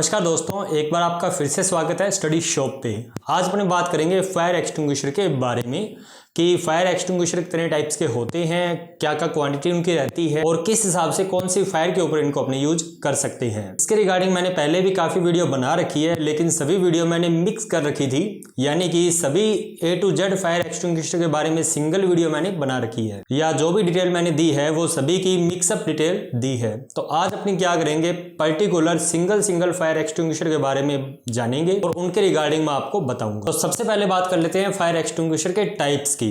नमस्कार दोस्तों, एक बार आपका फिर से स्वागत है स्टडी शॉप पे। आज अपन बात करेंगे फायर एक्सटिंग्विशर के बारे में कि फायर एक्सटिंग्विशर कितने टाइप्स के होते हैं, क्या क्या क्वांटिटी उनकी रहती है और किस हिसाब से कौन सी फायर के ऊपर इनको अपने यूज कर सकते हैं। इसके रिगार्डिंग मैंने पहले भी काफी वीडियो बना रखी है, लेकिन सभी वीडियो मैंने मिक्स कर रखी थी, यानी कि सभी A to Z fire extinguisher के बारे में सिंगल वीडियो मैंने बना रखी है, या जो भी डिटेल मैंने दी है वो सभी की मिक्सअप डिटेल दी है। तो आज अपनी क्या करेंगे, पर्टिकुलर सिंगल फायर एक्सटिंग्विशर के बारे में जानेंगे और उनके रिगार्डिंग मैं आपको बताऊंगा। तो सबसे पहले बात कर लेते हैं फायर एक्सटिंग्विशर के टाइप्स की।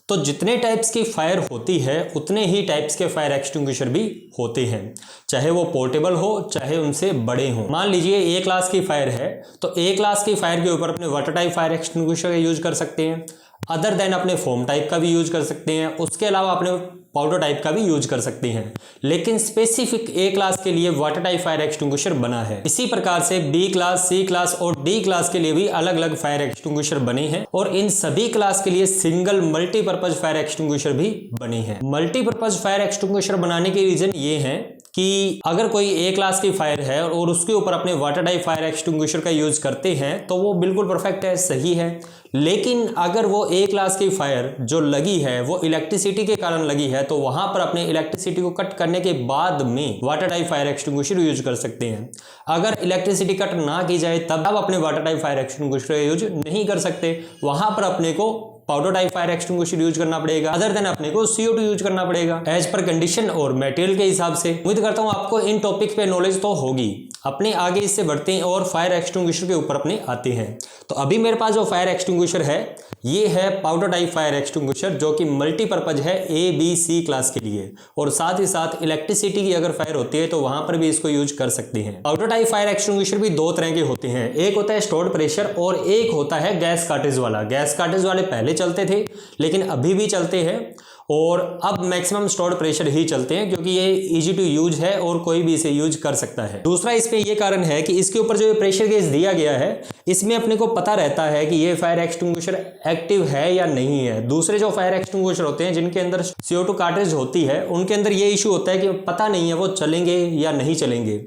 तो जितने टाइप्स की फायर होती है उतने ही टाइप्स के फायर एक्सटिंग्विशर भी होते हैं, चाहे वो पोर्टेबल हो चाहे उनसे बड़े हो। मान लीजिए A क्लास की फायर है तो A क्लास की फायर के ऊपर अपने वाटर टाइप फायर एक्सटिंग्विशर का यूज कर सकते हैं, अदर देन अपने फोम टाइप का भी यूज कर सकते हैं, उसके अलावा अपने पाउडर टाइप का भी यूज कर सकते हैं, लेकिन स्पेसिफिक A क्लास के लिए वाटर टाइप फायर एक्सटिंग्विशर बना है। इसी प्रकार से B क्लास, C क्लास और D क्लास के लिए भी अलग अलग फायर एक्सटिंग्विशर बने हैं और इन सभी क्लास के लिए सिंगल मल्टीपर्पज फायर एक्सटिंग्विशर भी बने हैं। मल्टीपर्पज फायर एक्सटिंग्विशर बनाने के रीजन ये है कि अगर कोई A क्लास की फायर है और उसके ऊपर अपने वाटर टाइप फायर एक्सटिंग्विशर का यूज करते हैं तो वो बिल्कुल परफेक्ट है, सही है। लेकिन अगर वो A क्लास की फायर जो लगी है वो इलेक्ट्रिसिटी के कारण लगी है तो वहां पर अपने इलेक्ट्रिसिटी को कट करने के बाद में water type fire extinguisher use कर सकते हैं। अगर इलेक्ट्रिसिटी कट ना की जाए तब आप अपने वाटर टाइप फायर एक्सटिंग्विशर का यूज नहीं कर सकते, वहां पर अपने को powder type fire extinguisher use करना पड़ेगा, अदर देन अपने को CO2 यूज करना पड़ेगा एज पर कंडीशन और मटेरियल के हिसाब से। उम्मीद करता हूं आपको इन टॉपिक पे नॉलेज तो होगी। अपने आगे इससे बढ़ते हैं और फायर एक्सटिंग्विशर के ऊपर अपने आते हैं। तो अभी मेरे पास जो फायर एक्सटिंग्विशर है ये है पाउडर टाइप फायर एक्सटिंग्विशर, जो कि मल्टीपर्पज है A, B, C क्लास के लिए, और साथ ही साथ इलेक्ट्रिसिटी की अगर फायर होती है तो वहां पर भी इसको यूज कर सकते हैं। पाउडर टाइप फायर एक्सटिंग्विशर भी दो तरह के होते हैं, एक होता है स्टोर्ड प्रेशर और एक होता है गैस कार्ट्रिज वाला। गैस कार्ट्रिज वाले पहले चलते थे लेकिन अभी भी चलते हैं और अब मैक्सिमम स्टोर्ड प्रेशर ही चलते हैं क्योंकि ये इजी टू यूज है और कोई भी इसे यूज कर सकता है। दूसरा इसमें ये कारण है कि इसके ऊपर जो प्रेशर गेज दिया गया है इसमें अपने को पता रहता है कि ये फायर एक्सटिंग्विशर एक्टिव है या नहीं है। दूसरे जो फायर एक्सटिंग्विशर होते हैं जिनके अंदर CO2 कार्ट्रिज होती है उनके अंदर ये इशू होता है कि पता नहीं है वो चलेंगे या नहीं चलेंगे।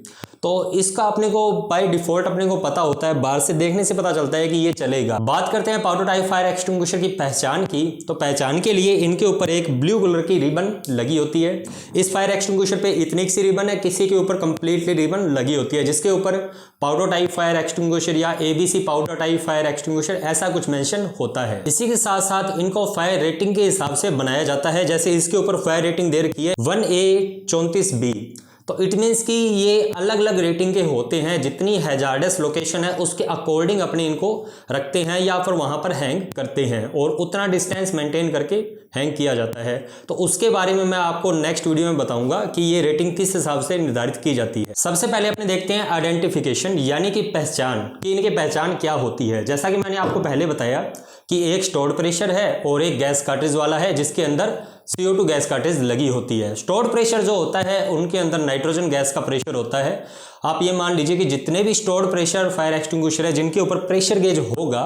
तो इसका अपने को बाय डिफॉल्ट अपने को पता होता है, बाहर से देखने से पता चलता है कि ये चलेगा। बात करते हैं पाउडर टाइप फायर एक्सटिंग्विशर की पहचान की। तो पहचान के लिए इनके ऊपर एक ब्लू कलर की रिबन लगी होती है। इस फायर एक्सटिंग्विशर पे इतनी सी रिबन है, किसी के ऊपर कंप्लीटली रिबन लगी होती है जिसके ऊपर पाउडर टाइप फायर एक्सटिंग्विशर या ABC powder type fire extinguisher ऐसा कुछ मेंशन होता है। इसी के साथ साथ इनको फायर रेटिंग के हिसाब से बनाया जाता है। जैसे इसके ऊपर फायर रेटिंग दे रखी है 1A 34B, तो इट मीन्स कि ये अलग अलग रेटिंग के होते हैं। जितनी हैजार्डस लोकेशन है उसके अकॉर्डिंग अपने इनको रखते हैं या फिर वहां पर हैंग करते हैं और उतना डिस्टेंस मेंटेन करके हैंग किया जाता है। तो उसके बारे में मैं आपको नेक्स्ट वीडियो में बताऊंगा कि ये रेटिंग किस हिसाब से निर्धारित की जाती है। सबसे पहले अपने देखते हैं आइडेंटिफिकेशन, यानी कि पहचान, कि इनकी पहचान क्या होती है। जैसा कि मैंने आपको पहले बताया कि एक स्टोर्ड प्रेशर है और एक गैस कार्ट्रिज वाला है जिसके अंदर CO2 गैस कार्ट्रिज लगी होती है। स्टोर्ड प्रेशर जो होता है उनके अंदर नाइट्रोजन गैस का प्रेशर होता है। आप ये मान लीजिए कि जितने भी स्टोर्ड प्रेशर फायर एक्सटिंग्विशर है जिनके ऊपर प्रेशर गेज होगा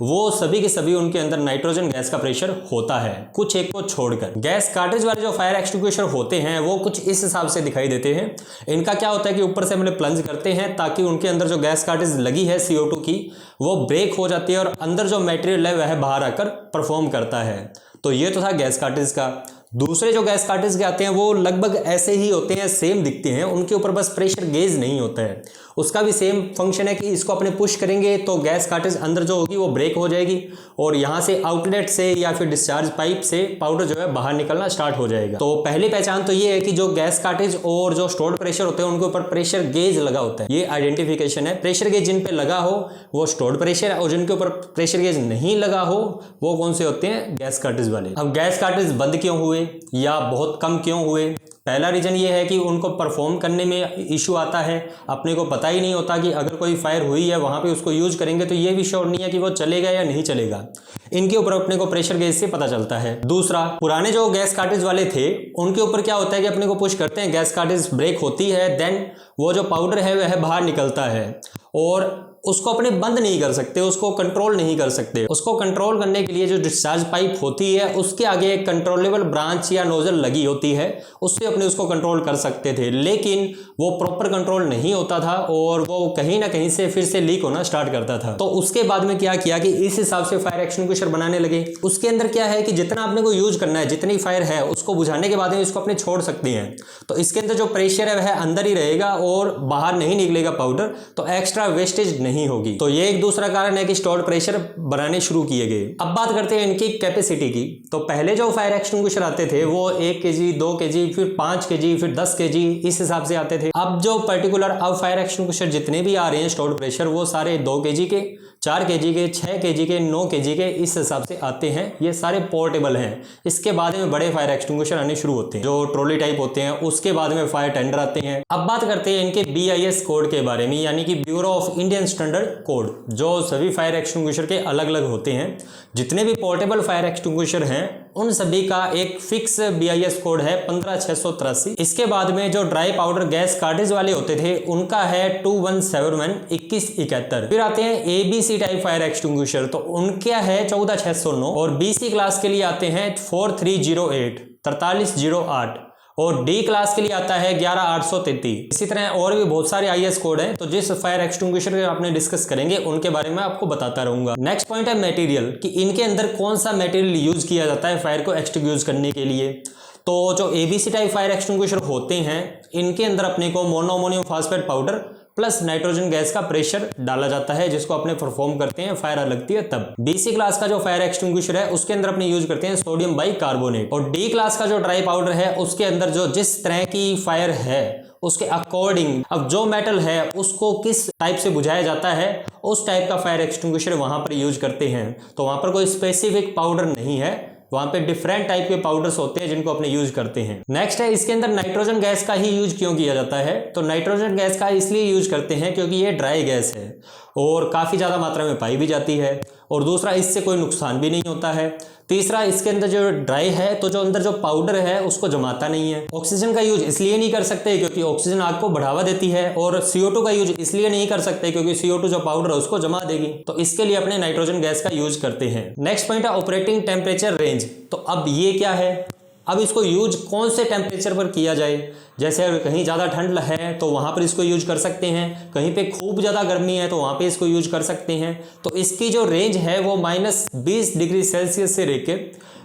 वो सभी के सभी उनके अंदर नाइट्रोजन गैस का प्रेशर होता है, कुछ एक को छोड़कर। गैस कार्ट्रिज वाले जो फायर एक्सटिंग्विशर होते हैं वो कुछ इस हिसाब से दिखाई देते हैं। इनका क्या होता है कि ऊपर से हम प्लंज करते हैं ताकि उनके अंदर जो गैस कार्ट्रिज लगी है CO2 की वो ब्रेक हो जाती है और अंदर जो मटेरियल है वह बाहर आकर परफॉर्म करता है। तो ये तो था गैस कार्ट्रिज का। दूसरे जो गैस कार्ट्रिज के आते हैं वो लगभग ऐसे ही होते हैं, सेम दिखते हैं, उनके ऊपर बस प्रेशर गेज नहीं होता है। उसका भी सेम फंक्शन है कि इसको अपने पुश करेंगे तो गैस कार्ट्रिज अंदर जो होगी वो ब्रेक हो जाएगी और यहाँ से आउटलेट से या फिर डिस्चार्ज पाइप से पाउडर जो है बाहर निकलना स्टार्ट हो जाएगा। तो पहली पहचान तो ये है कि जो गैस कार्ट्रिज और जो स्टोर्ड प्रेशर होते हैं उनके ऊपर प्रेशर गेज लगा होता है, ये आइडेंटिफिकेशन है। प्रेशर गेज जिन पे लगा हो वो स्टोर्ड प्रेशर है और जिनके ऊपर प्रेशर गेज नहीं लगा हो वो कौन से होते हैं, गैस कार्ट्रिज वाले। अब गैस कार्ट्रिज बंद क्यों हुए या बहुत कम क्यों हुए? पहला रीजन ये है कि उनको परफॉर्म करने में इशू आता है। अपने को पता ही नहीं होता कि अगर कोई फायर हुई है वहां पे उसको यूज करेंगे तो ये भी श्योर नहीं है कि वो चलेगा या नहीं चलेगा। इनके ऊपर अपने को प्रेशर गेज से पता चलता है। दूसरा, पुराने जो गैस कार्ट्रिज वाले थे उनके ऊपर क्या होता है कि अपने को पुश करते हैं, गैस कार्ट्रिज ब्रेक होती है, देन वो जो पाउडर है वह बाहर निकलता है और उसको अपने बंद नहीं कर सकते, उसको कंट्रोल नहीं कर सकते। उसको कंट्रोल करने के लिए जो डिस्चार्ज पाइप होती है उसके आगे एक कंट्रोलेबल ब्रांच या नोजल लगी होती है, उससे अपने उसको कंट्रोल कर सकते थे, लेकिन वो प्रॉपर कंट्रोल नहीं होता था और वो कहीं ना कहीं से फिर से लीक होना स्टार्ट करता था। तो उसके बाद में क्या किया कि इस हिसाब से फायर एक्सटिंग्विशर बनाने लगे। उसके अंदर क्या है कि जितना आपने को यूज करना है, जितनी फायर है उसको बुझाने के बाद में इसको अपने छोड़ सकती हैं। तो इसके अंदर जो प्रेशर है वह अंदर ही रहेगा और बाहर नहीं निकलेगा पाउडर, तो एक्स्ट्रा वेस्टेज नहीं होगी। तो ये एक दूसरा कारण है कि स्टोर्ड प्रेशर बनाने शुरू किए गए। अब बात करते हैं इनकी कैपेसिटी की। तो पहले जो फायर एक्सटिंग्विशर आते थे वो 1 kg, 2 kg, फिर 5 kg, फिर 10 kg इस हिसाब से आते थे। अब जो पर्टिकुलर अब फायर एक्सटिंग्विशर जितने भी आ रहे हैं स्टोर्ड प्रेशर, वो सारे 2 kg के, 4 kg के, 6 kg के, 9 kg के इस हिसाब से आते हैं। ये सारे पोर्टेबल हैं। इसके बाद में बड़े फायर एक्सटिंग्विशर आने शुरू होते हैं जो ट्रॉली टाइप होते हैं। उसके बाद में फायर टेंडर आते हैं। अब बात करते हैं इनके BIS कोड के बारे में, यानी कि bureau of Indian standard code, जो सभी फायर एक्सटिंग्विशर के अलग अलग होते हैं। जितने भी पोर्टेबल फायर एक्सटिंग्विशर हैं उन सभी का एक फिक्स BIS कोड है 15683। इसके बाद में जो ड्राई पाउडर गैस कार्टेज वाले होते थे उनका है 2171 2171। फिर आते हैं ABC टाइप फायर एक्सटिंग्विशर, तो उनका है 14609। और BC क्लास के लिए आते हैं 4308 4308 और डी क्लास के लिए आता है 11833। इसी तरह और भी बहुत सारे IS कोड हैं, तो जिस फायर एक्सटिंग्विशर के आपने डिस्कस करेंगे उनके बारे में आपको बताता रहूंगा। नेक्स्ट पॉइंट है मटेरियल, कि इनके अंदर कौन सा मटेरियल यूज किया जाता है फायर को एक्सटिंग्विश करने के लिए। तो जो ABC टाइप फायर एक्सटिंग्विशर होते हैं इनके अंदर अपने को monoammonium phosphate powder plus nitrogen gas का प्रेशर डाला जाता है, जिसको अपने परफॉर्म करते हैं, फायर लगती है तब। BC क्लास का जो फायर एक्सटिंग्विशर है उसके अंदर अपने यूज करते हैं सोडियम बाइकार्बोनेट। और D क्लास का जो ड्राई पाउडर है उसके अंदर जो जिस तरह की फायर है उसके अकॉर्डिंग, अब जो मेटल है उसको किस टाइप से बुझाया जाता है उस टाइप का फायर एक्सटिंग्विशर वहां पर यूज करते हैं। तो वहां पर कोई स्पेसिफिक पाउडर नहीं है, वहां पे डिफरेंट टाइप के पाउडर्स होते हैं जिनको अपने यूज करते हैं। नेक्स्ट है इसके अंदर नाइट्रोजन गैस का ही यूज क्यों किया जाता है। तो नाइट्रोजन गैस का इसलिए यूज करते हैं क्योंकि ये ड्राई गैस है और काफी ज्यादा मात्रा में पाई भी जाती है, और दूसरा इससे कोई नुकसान भी नहीं होता है। तीसरा इसके अंदर जो ड्राई है तो जो अंदर जो पाउडर है उसको जमाता नहीं है। ऑक्सीजन का यूज इसलिए नहीं कर सकते क्योंकि ऑक्सीजन आग को बढ़ावा देती है, और CO2 का यूज इसलिए नहीं कर सकते क्योंकि CO2 जो पाउडर है उसको जमा देगी। तो इसके लिए अपने नाइट्रोजन गैस का यूज करते हैं। नेक्स्ट पॉइंट है ऑपरेटिंग टेम्परेचर रेंज। तो अब ये क्या है, अब इसको यूज कौन से टेम्परेचर पर किया जाए। जैसे अगर कहीं ज़्यादा ठंड है तो वहाँ पर इसको यूज कर सकते हैं, कहीं पे खूब ज़्यादा गर्मी है तो वहाँ पे इसको यूज कर सकते हैं। तो इसकी जो रेंज है वो -20 डिग्री सेल्सियस से लेके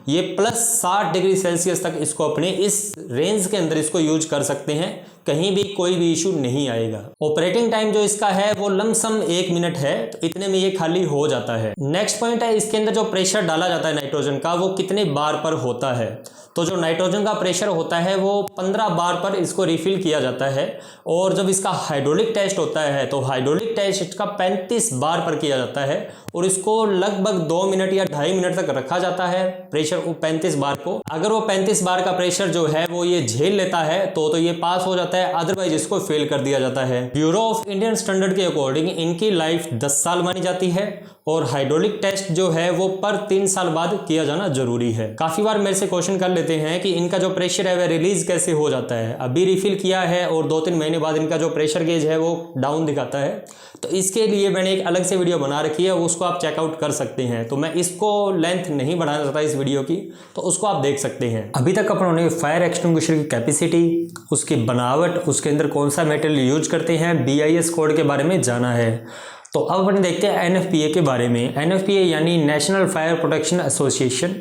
ये +60 डिग्री सेल्सियस तक इसको अपने इस रेंज के अंदर इसको यूज कर सकते हैं, कहीं भी कोई भी इशू नहीं आएगा। ऑपरेटिंग टाइम जो इसका है वो लमसम 1 मिनट है, तो इतने में ये खाली हो जाता है। नेक्स्ट पॉइंट है इसके अंदर जो प्रेशर डाला जाता है नाइट्रोजन का वो कितने बार पर होता है। तो जो नाइट्रोजन का प्रेशर होता है वो 15 बार पर इसको रिफिल किया जाता है, और जब इसका हाइड्रोलिक टेस्ट होता है तो हाइड्रोलिक टेस्ट इसका 35 बार पर किया जाता है, और इसको लगभग 2 मिनट या 2.5 मिनट तक रखा जाता है प्रेशर वो 35 बार को। अगर वो 35 बार का प्रेशर जो है वो ये झेल लेता है तो ये पास हो जाता है, अदरवाइज इसको फेल कर दिया जाता है। ब्यूरो ऑफ इंडियन स्टैंडर्ड के अकॉर्डिंग इनकी लाइफ 10 साल मानी जाती है, और हाइड्रोलिक टेस्ट जो है वो पर 3 साल बाद किया जाना जरूरी है। काफी बार मेरे से क्वेश्चन कर लेते हैं कि इनका जो प्रेशर है वह रिलीज कैसे हो जाता है। अभी रिफिल किया है और 2-3 महीने बाद इनका जो प्रेशर गेज है वो डाउन दिखाता है, तो इसके लिए मैंने एक अलग से वीडियो बना रखी है, उसको आप चेकआउट कर सकते हैं। तो मैं इसको लेंथ नहीं बढ़ाना चाहता इस वीडियो की, तो उसको आप देख सकते हैं। अभी तक अपनों ने फायर एक्सटिंग्विशर की कैपेसिटी, उसकी बनावट, उसके अंदर कौन सा मेटेरियल यूज करते हैं, BIS कोड के बारे में जाना है। तो अब अपन देखते हैं NFPA के बारे में। NFPA यानी नेशनल फायर प्रोटेक्शन एसोसिएशन,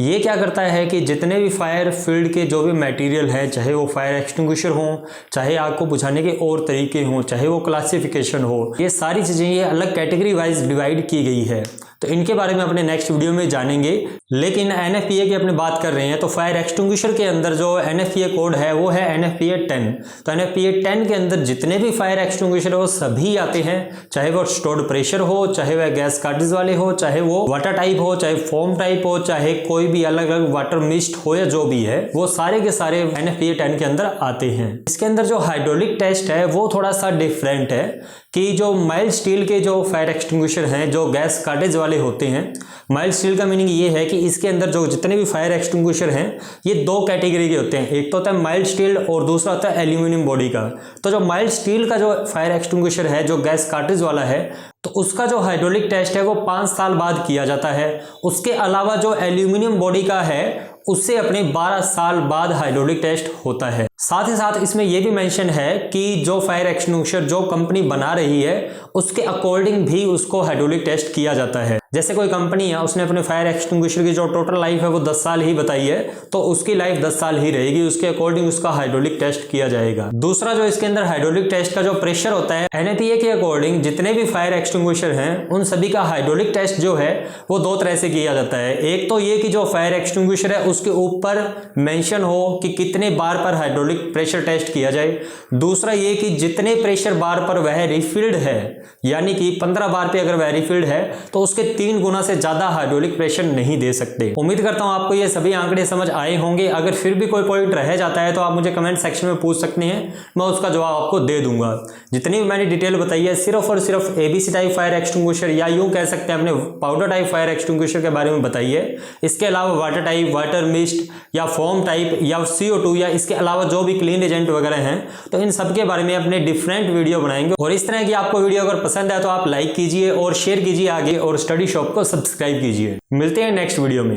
ये क्या करता है कि जितने भी फायर फील्ड के जो भी मटेरियल है, चाहे वो फायर एक्सटिंग्विशर हो, चाहे आग को बुझाने के और तरीके हों, चाहे वो क्लासिफिकेशन हो, ये सारी चीज़ें ये अलग कैटेगरी वाइज डिवाइड की गई है। तो इनके बारे में अपने नेक्स्ट वीडियो में जानेंगे। लेकिन NFPA की अपने बात कर रहे हैं तो फायर एक्सटिंग्विशर के अंदर जो NFPA कोड है वो है NFPA 10। तो NFPA 10 के अंदर जितने भी फायर एक्सटिंग्विशर है वो सभी आते हैं, चाहे वो स्टोर्ड प्रेशर हो, चाहे वह गैस कार्टेज वाले हो, चाहे वो वाटर टाइप हो, चाहे फोम टाइप हो, चाहे कोई भी अलग अलग वाटर मिस्ट हो, या जो भी है वो सारे के सारे NFPA 10 के अंदर आते हैं। इसके अंदर जो हाइड्रोलिक टेस्ट है वो थोड़ा सा डिफरेंट है, कि जो माइल्ड स्टील के जो फायर एक्सटिंग्विशर हैं, जो गैस कार्टेज वाले होते हैं। माइल्ड स्टील का मीनिंग ये है कि इसके अंदर जो जितने भी फायर एक्सटिंग्विशर हैं ये दो कैटेगरी के होते हैं, एक तो होता है माइल्ड स्टील और दूसरा होता है एल्यूमिनियम बॉडी का। तो जो माइल्ड स्टील का जो फायर एक्सटिंग्विशर है जो गैस कार्ट्रिज वाला है तो उसका जो हाइड्रोलिक टेस्ट है वो 5 साल बाद किया जाता है। उसके अलावा जो एल्यूमिनियम बॉडी का है उससे अपने 12 साल बाद हाइड्रोलिक टेस्ट होता है। साथ ही साथ इसमें यह भी मेंशन है कि जो फायर एक्सटिंग्विशर जो कंपनी बना रही है उसके अकॉर्डिंग भी उसको हाइड्रोलिक टेस्ट किया जाता है। जैसे कोई कंपनी है उसने अपने फायर एक्सटिंग्विशर की जो टोटल लाइफ है वो 10 साल ही बताई है तो उसकी लाइफ 10 साल ही रहेगी, उसके अकॉर्डिंग उसका हाइड्रोलिक टेस्ट किया जाएगा। दूसरा जो इसके अंदर हाइड्रोलिक टेस्ट का जो प्रेशर होता है NAPA के अकॉर्डिंग जितने भी फायर एक्सटिंग्विशर हैं उन सभी का हाइड्रोलिक टेस्ट जो है वो 2 तरह से किया जाता है। एक तो ये कि जो फायर एक्सटिंग्विशर है उसके ऊपर मेंशन हो कि कितने बार पर हाइड्रोलिक प्रेशर टेस्ट किया जाए। दूसरा ये कि जितने प्रेशर बार पर वह रिफिल्ड है यानी कि 15 बार पे अगर वह रिफिल्ड है तो उसके 3 गुना से ज्यादा हाइड्रोलिक प्रेशर नहीं दे सकते। उम्मीद करता हूं आपको ये सभी आंकड़े समझ आए होंगे। अगर फिर भी कोई पॉइंट रह जाता है तो आप मुझे कमेंट सेक्शन में पूछ सकते हैं, मैं उसका जवाब आपको दे दूंगा। जितनी भी मैंने डिटेल बताई है सिर्फ और सिर्फ ABC टाइप फायर एक्सटिंग्विशर या यूं कह सकते हैं हमने पाउडर टाइप फायर एक्सटिंग्विशर के बारे में बताई है। इसके अलावा वाटर टाइप, वाटर मिस्ट या फोम टाइप या CO2 या इसके अलावा जो भी क्लीन एजेंट वगैरह हैं तो इन सब के बारे में अपने डिफरेंट वीडियो बनाएंगे। और इस तरह की आपको वीडियो अगर पसंद है तो आप लाइक कीजिए और शेयर कीजिए आगे और स्टडी शॉप को सब्सक्राइब कीजिए। मिलते हैं नेक्स्ट वीडियो में।